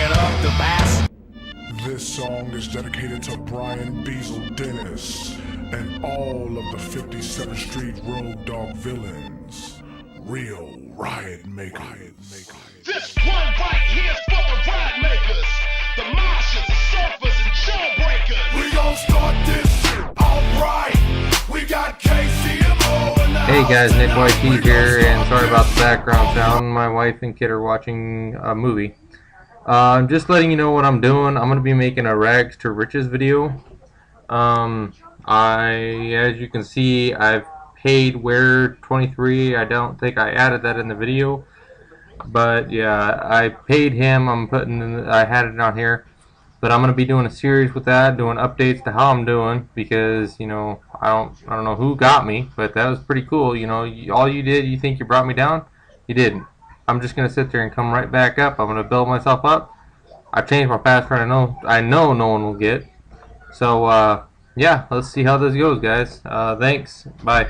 get up the bass. This song is dedicated to Brian Beazle Dennis and all of the 57th Street Road Dog villains. Real riot makers. This one right here's for the ride makers, the marshals, the surfers, and jawbreakers. We gon' start this shit alright. We got KCMO in the Hey house guys, Nick tonight. YT here, and sorry about the background sound. My wife and kid are watching a movie. I'm just letting you know what I'm doing. I'm going to be making a rags to riches video. As you can see, I've paid Where 23. I don't think I added that in the video, but yeah, I paid him. I had it on here, but I'm going to be doing a series with that, doing updates to how I'm doing, because you know I don't know who got me, but that was pretty cool. You know, all you did, you think you brought me down, you didn't. I'm just going to sit there and come right back up. I'm going to build myself up. I've changed my password. I know no one will get. So yeah, let's see how this goes, guys. Thanks. Bye.